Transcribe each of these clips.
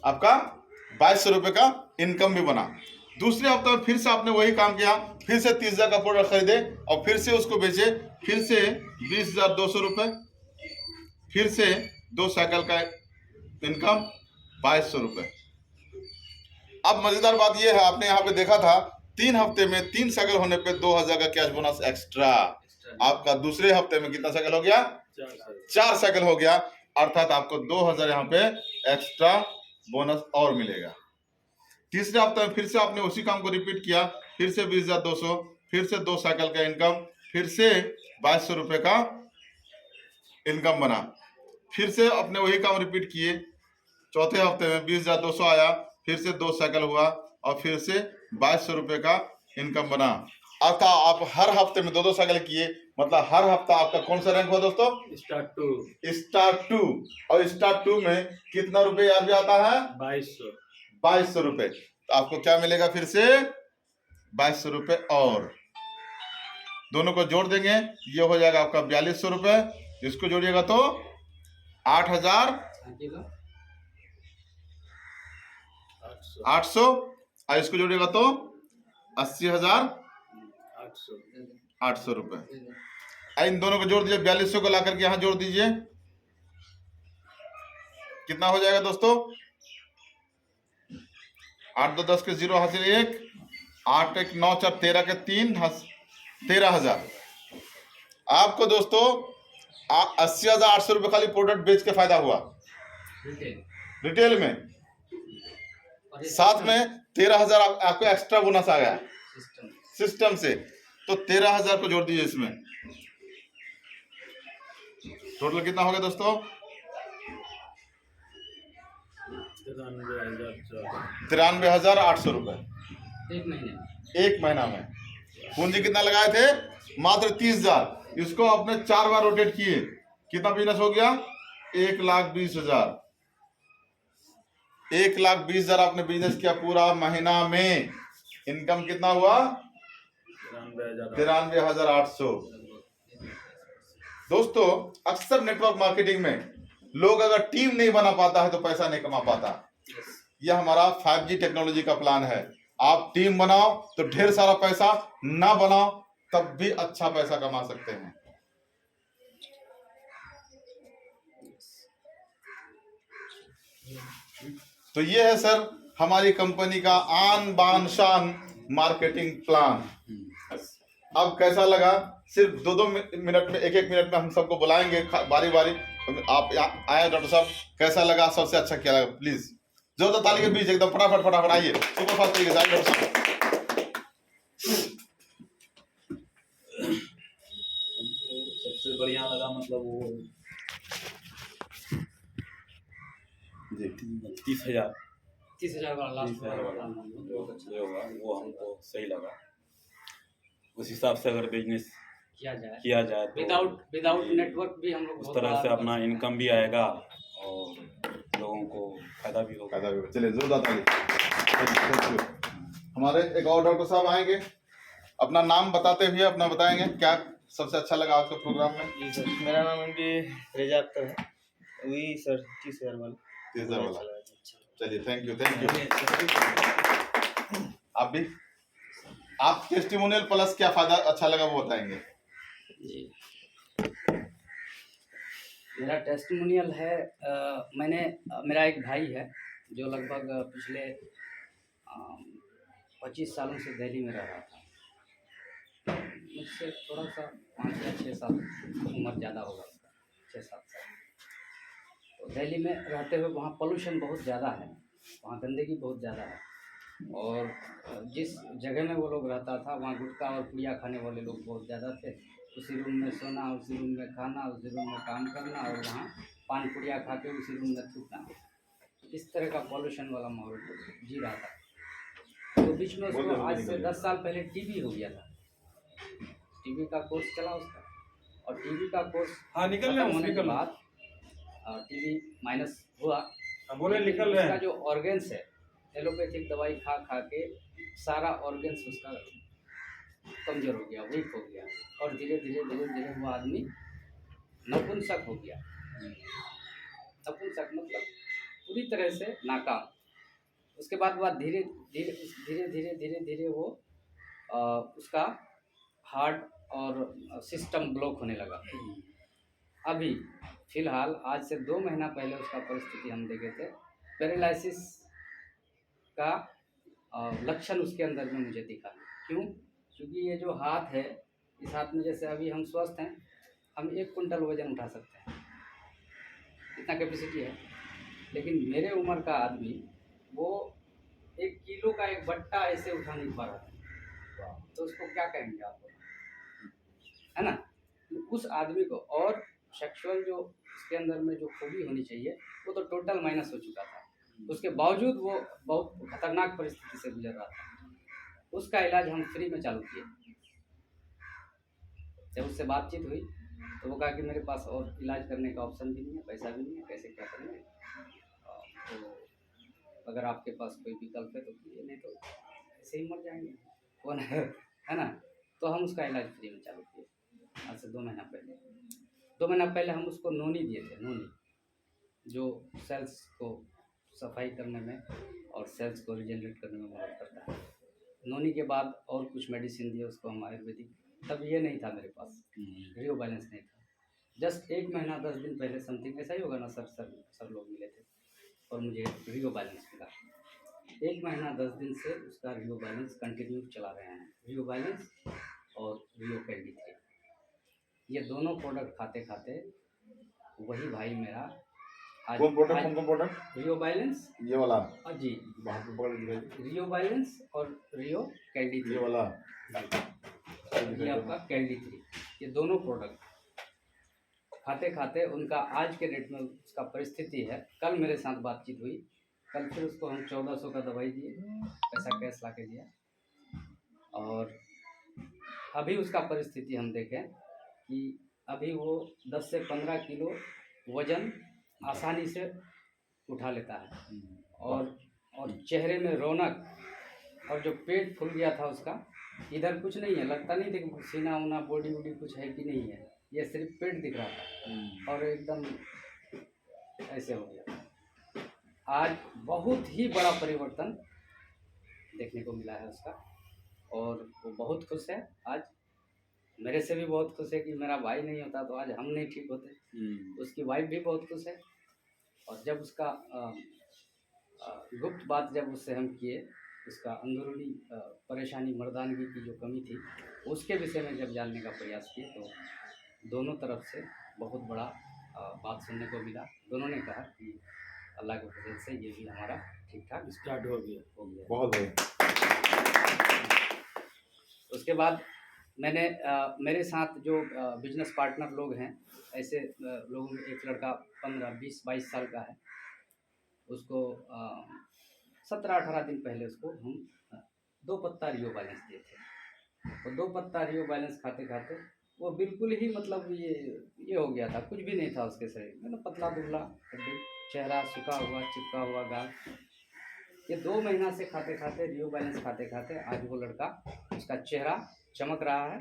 आपका 2200 का इनकम भी बना। दूसरे हफ्ते में फिर से आपने वही काम किया, फिर से 30,000 का प्रोडक्ट खरीदे और फिर से उसको बेचे, फिर से 20,200 फिर से 2 साइकिल का इनकम 2200। अब मजेदार बात यह है, आपने यहाँ पे देखा था 3 हफ्ते में 3 साइकिल होने पे 2,000 का कैश बोनस एक्स्ट्रा। आपका दूसरे हफ्ते में कितना साइकिल हो गया? 4 साइकिल हो गया, अर्थात आपको 2,000 यहाँ पे एक्स्ट्रा बोनस और मिलेगा। तीसरे हफ्ते में फिर से आपने उसी काम को रिपीट किया, फिर से 20,200, फिर से 2 साइकिल का इनकम, फिर से 2200 का इनकम बना, फिर से अपने वही काम रिपीट किए। चौथे हफ्ते में 20,200 आया, फिर से 2 साइकिल हुआ और फिर से 2200 का इनकम बना। अर्थात आप हर हफ्ते में 2-2 साइकिल किए, मतलब हर हफ्ता आपका कौन सा रैंक हुआ दोस्तों? Star two. और स्टार टू में कितना रुपए याद भी आता है? 2200 रुपए। तो आपको क्या मिलेगा? फिर से 2200 रुपए और दोनों को जोड़ देंगे, ये हो जाएगा आपका 4200 रुपए। इसको जोड़िएगा तो 8,800 और इसको जोड़िएगा तो 80,800 रुपए। इन दोनों को जोड़ दीजिए, 4200 को ला करके यहाँ जोड़ दीजिए, कितना हो जाएगा दोस्तों? 8 2 10 के 0 हासिल 1, 8 1 9 4 13 के 3 13,000। आपको दोस्तों 80,800 रुपए खाली प्रोडक्ट बेच के फायदा हुआ रिटेल में, साथ में 13,000 आपको एक्स्ट्रा बोनस आ गया सिस्टम से। तो 13,000 को जोड़ दीजिए इसमें, टोटल कितना हो गया दोस्तों? 93,800 रुपए एक महीना में। पूंजी कितना लगाए थे? मात्र 30,000। इसको आपने 4 बार रोटेट किए, कितना बिजनेस हो गया? 1,20,000। 1,20,000 आपने बिजनेस किया पूरा महीना में। इनकम कितना हुआ? 93,800। दोस्तों अक्सर नेटवर्क मार्केटिंग में लोग अगर टीम नहीं बना पाता है तो पैसा नहीं कमा पाता। यह हमारा 5G टेक्नोलॉजी का प्लान है। आप टीम बनाओ तो ढेर सारा पैसा, ना बनाओ तब भी अच्छा पैसा कमा सकते हैं। तो ये है सर हमारी कंपनी का आन बान शान मार्केटिंग प्लान। अब कैसा लगा? सिर्फ 2-2 मिनट में, 1-1 मिनट में हम सबको बुलाएंगे बारी बारी। आप आए डॉक्टर साहब, कैसा लगा? सबसे अच्छा क्या लगा? प्लीज जोरदार ताली के बीच एकदम फटाफट आइए, सुपर फास्ट तरीके से डॉक्टर साहब। सबसे बढ़िया लगा मतलब वो जी 30,000 वाला जो होगा वो हमको सही लगा। उस हिसाब से अगर बिजनेस किया जाए तो विदाउट नेटवर्क भी हम लोग उस तरह से अपना इनकम भी आएगा और लोगों को फायदा भी होगा। चलिए जोरदार ताली। हमारे एक और डॉक्टर साहब आएंगे, अपना नाम बताते हुए अपना बताएंगे क्या सबसे अच्छा लगा आपके प्रोग्राम में। जी सर, मेरा नाम एमडी रेजा अख्तर है। वही सर 30,000 वाला। 30,000 वाला। चलिए थैंक यू। आप भी, आप टेस्टिमोनियल प्लस क्या फायदा अच्छा लगा वो बताएंगे। जी मेरा टेस्टिमोनियल है, मेरा एक भाई है जो लगभग पिछले 25 सालों से दिल्ली में रह रहा था। मुझसे थोड़ा सा 5 या 6 साल उम्र ज़्यादा होगा उसका, 6-7 साल। तो दिल्ली में रहते हुए वहाँ पोल्यूशन बहुत ज़्यादा है, वहाँ गंदगी बहुत ज़्यादा है, और जिस जगह में वो लोग रहता था वहाँ गुटखा और पुड़िया खाने वाले लोग बहुत ज़्यादा थे। उसी रूम में सोना, उसी रूम में खाना, उसी रूम में काम करना और वहाँ पान पुड़िया खा के उसी रूम में थूकना, इस तरह का पॉल्यूशन वाला माहौल जी रहा था। तो बीच में उसको आज से 10 साल पहले टीबी हो गया था। टीबी का कोर्स चला उसका, और टीबी का कोर्स खत्म होने के बाद टीबी माइनस हुआ। उसका जो ऑर्गेन्स है, एलोपैथिक दवाई खा खा के सारा ऑर्गेन्स उसका कमजोर हो गया, वीक हो गया, और धीरे धीरे वो आदमी नपुंसक हो गया। नपुंसक मतलब पूरी तरह से नाकाम। उसके बाद धीरे धीरे धीरे धीरे धीरे धीरे वो उसका हार्ट और सिस्टम ब्लॉक होने लगा। अभी फ़िलहाल आज से 2 महीना पहले उसका परिस्थिति हम देखे थे, पैरालिसिस का लक्षण उसके अंदर में मुझे दिखा। क्यों? क्योंकि ये जो हाथ है, इस हाथ में जैसे अभी हम स्वस्थ हैं, हम 1 कुंटल वज़न उठा सकते हैं, इतना कैपेसिटी है। लेकिन मेरे उम्र का आदमी वो 1 किलो का एक बट्टा ऐसे उठा नहीं पा रहा था, तो उसको क्या कहेंगे आप लोग, है ना? उस आदमी को, और सेक्सुअल जो उसके अंदर में जो खूबी होनी चाहिए वो तो टोटल माइनस हो चुका था। उसके बावजूद वो बहुत खतरनाक परिस्थिति से गुजर रहा था। उसका इलाज हम फ्री में चालू किए। जब उससे बातचीत हुई तो वो कहा कि मेरे पास और इलाज करने का ऑप्शन भी नहीं है, पैसा भी नहीं है, कैसे क्या करेंगे, तो अगर आपके पास कोई विकल्प है तो कीजिए, नहीं तो ऐसे ही मर जाएंगे, कौन है ना? तो हम उसका इलाज फ्री में चालू किए आज से 2 महीना पहले। 2 महीना पहले हम उसको नोनी दिए थे, नोनी, जो सेल्स को सफाई करने में और सेल्स को रिजेनरेट करने में मदद करता है। नोनी के बाद और कुछ मेडिसिन दिए उसको हम आयुर्वेदिक। तब ये नहीं था मेरे पास, रियो बैलेंस नहीं था। जस्ट 1 महीना 10 दिन पहले समथिंग ऐसा ही होगा ना सर लोग मिले थे और मुझे रियो बैलेंस मिला। 1 महीना 10 दिन से उसका रियो बैलेंस कंटिन्यू चला रहे हैं। रियो बैलेंस और रियो कैंडी 3, ये दोनों प्रोडक्ट खाते खाते वही भाई मेरा आज कौन प्रोडक्ट? रियो बैलेंस, ये वाला जी, बाहर पे पकड़ दिखाइए। रियो बैलेंस और रियो कैंडी 3, ये वाला ये आपका कैंडी 3, ये दोनों प्रोडक्ट खाते खाते उनका आज के डेट में उसका परिस्थिति है। कल मेरे साथ बातचीत हुई, कल फिर उसको हम 1400 का दवाई दिए, पैसा कैश ला के दिया। और अभी उसका परिस्थिति हम देखें कि अभी वो 10 से 15 किलो वज़न आसानी से उठा लेता है, और चेहरे में रौनक, और जो पेट फूल गया था उसका, इधर कुछ नहीं है, लगता नहीं था कि सीना उना बॉडी वॉडी कुछ है कि नहीं है, ये सिर्फ पेट दिख रहा था और एकदम ऐसे हो गया। आज बहुत ही बड़ा परिवर्तन देखने को मिला है उसका, और वो बहुत खुश है। आज मेरे से भी बहुत खुश है कि मेरा भाई नहीं होता तो आज हम नहीं ठीक होते। उसकी वाइफ भी बहुत खुश है। और जब उसका गुप्त बात जब उससे हम किए, उसका अंदरूनी परेशानी, मर्दानगी की जो कमी थी, उसके विषय में जब जानने का प्रयास किए तो दोनों तरफ से बहुत बड़ा बात सुनने को मिला। दोनों ने कहा कि अल्लाह के फजल से ये भी हमारा ठीक ठाक स्टार्ट हो गया। बहुत बढ़िया। उसके बाद मैंने मेरे साथ जो बिजनेस पार्टनर लोग हैं, ऐसे लोगों में एक लड़का 15, 20, 22 साल का है, उसको 17-18 दिन पहले उसको हम 2 पत्ता रियो बैलेंस दिए थे। तो 2 पत्ता रियो बैलेंस खाते खाते वो बिल्कुल ही मतलब ये हो गया था, कुछ भी नहीं था उसके शरीर में, मतलब पतला दुबला हड्डी, चेहरा सूखा हुआ, चिपका हुआ गाल। ये 2 महीना से खाते खाते, रियो बैलेंस खाते खाते आज वो लड़का, उसका चेहरा चमक रहा है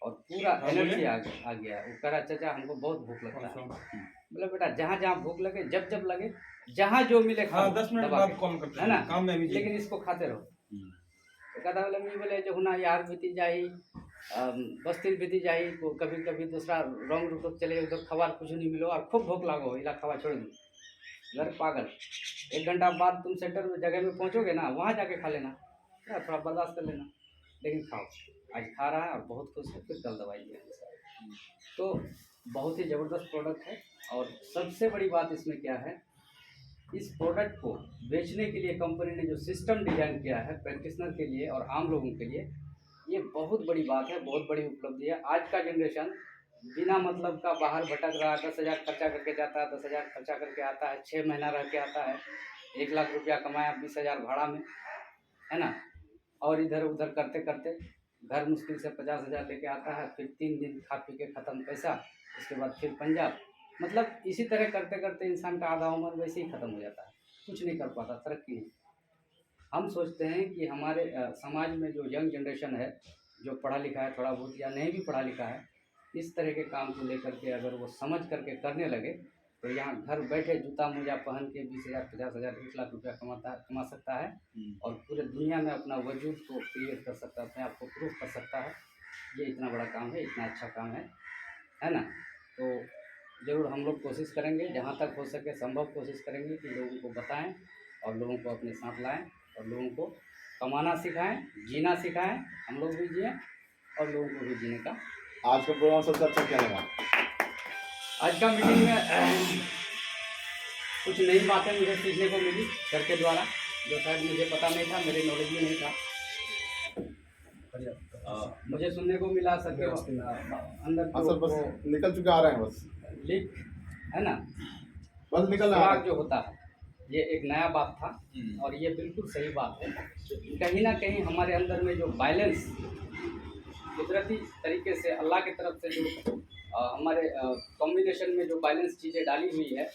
और पूरा एनर्जी आ गया। वो कह रहा, चाचा हमको बहुत भूख लगता है। मतलब बेटा जहाँ जहाँ भूख लगे, जब जब लगे, जहाँ जो मिले खाओ, 10 मिनट बाद कॉल करते है ना, काम में भी, लेकिन इसको खाते रहो। तो कहता बोले मैं बोले जो हुना यार बीती जाही, बस्ती बीती जाही, कभी कभी दूसरा रंग रूप चले, उधर खबर कुछ नहीं मिलो और खूब भूख लागो, इला खबर छोड़ दो। घर पागल, 1 घंटा बाद तुम सेंटर में जगह में पहुँचोगे ना, वहाँ जाके खा लेना, थोड़ा बर्दाश्त कर लेना, लेकिन खाओ। आज खा रहा है और बहुत खुश है। फिर कल दवाई दिया। तो बहुत ही ज़बरदस्त प्रोडक्ट है। और सबसे बड़ी बात इसमें क्या है, इस प्रोडक्ट को बेचने के लिए कंपनी ने जो सिस्टम डिजाइन किया है प्रैक्टिशनर के लिए और आम लोगों के लिए, ये बहुत बड़ी बात है, बहुत बड़ी उपलब्धि है। आज का जनरेशन बिना मतलब का बाहर भटक रहा है, 10,000 खर्चा करके जाता है, 10,000 खर्चा करके आता है, 6 महीना रह के आता है, 1 लाख रुपया कमाया 20,000 भाड़ा में, है ना, और इधर उधर करते करते घर मुश्किल से 50,000 लेके आता है, फिर 3 दिन खा पी के ख़त्म पैसा, उसके बाद फिर पंजाब। मतलब इसी तरह करते करते इंसान का आधा उम्र वैसे ही ख़त्म हो जाता है, कुछ नहीं कर पाता, तरक्की नहीं। हम सोचते हैं कि हमारे समाज में जो यंग जनरेशन है, जो पढ़ा लिखा है थोड़ा बहुत या नहीं भी पढ़ा लिखा है, इस तरह के काम को लेकर के अगर वो समझ करके करने लगे तो यहाँ घर बैठे जूता मोजा पहन के 20,000 50,000 1 लाख रुपया कमा सकता है और पूरे दुनिया में अपना वजूद को क्रिएट कर सकता है, अपने आप को प्रूव कर सकता है। ये इतना बड़ा काम है, इतना अच्छा काम है ना। तो ज़रूर हम लोग कोशिश करेंगे, जहाँ तक हो सके संभव कोशिश करेंगे कि लोगों को बताएं और लोगों को अपने साथ लाएं और लोगों को कमाना सिखाएं, जीना सिखाएं, हम लोग भी जिएं और लोगों को भी जीने का। आज का प्रोग्राम सबसे अच्छा क्या लगा? आज का मीटिंग में कुछ नई बातें मुझे सीखने को मिली सर के द्वारा, जो शायद मुझे पता नहीं था, मेरे नॉलेज में नहीं था। मुझे सुनने को मिला सर के अंदर हाँ सर, बस निकल चुके आ रहे हैं, बस लीक है ना, बस निकल रहा सुराग है। जो होता है, ये एक नया बात था और ये बिल्कुल सही बात है। कहीं ना कहीं हमारे अंदर में जो बैलेंस कुदरती तरीके से अल्लाह की तरफ से जो हमारे कॉम्बिनेशन में जो बैलेंस चीज़ें डाली हुई है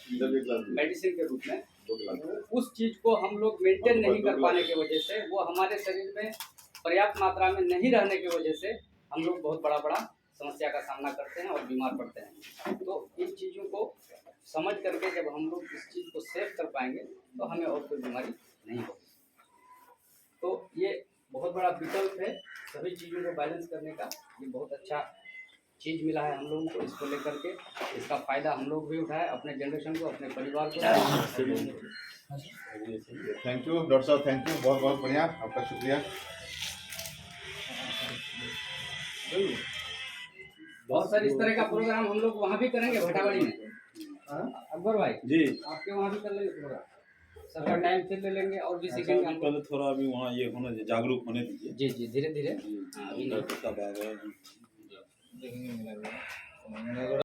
मेडिसिन के रूप में, उस चीज़ को हम लोग मेंटेन नहीं कर पाने की वजह से, वो हमारे शरीर में पर्याप्त मात्रा में नहीं रहने की वजह से हम लोग बहुत बड़ा समस्या का सामना करते हैं और बीमार पड़ते हैं। तो इन चीज़ों को समझ करके जब हम लोग इस चीज़ को सेव कर पाएंगे तो हमें और कोई बीमारी नहीं होगी। तो ये बहुत बड़ा विकल्प है सभी चीज़ों को बैलेंस करने का। ये बहुत अच्छा चीज़ मिला है हम लोगों को, इसको लेकर के इसका फ़ायदा हम लोग भी उठाएं, अपने जनरेशन को, अपने परिवार को। थैंक यू डॉक्टर साहब, थैंक यू, बहुत बहुत बढ़िया, आपका शुक्रिया। बहुत सारे इस तरह का प्रोग्राम हम लोग वहाँ भी करेंगे भटावाड़ी में। अकबर भाई जी, आपके वहाँ भी कर लेंगे प्रोग्राम, सर का टाइम फिर ले लेंगे और भी सीखेंगे हम लोग। पहले थोड़ा अभी वहाँ ये होना जागरूक होने दीजिए। जी जी, धीरे धीरे। हाँ, अभी नहीं। सब आ गए हैं।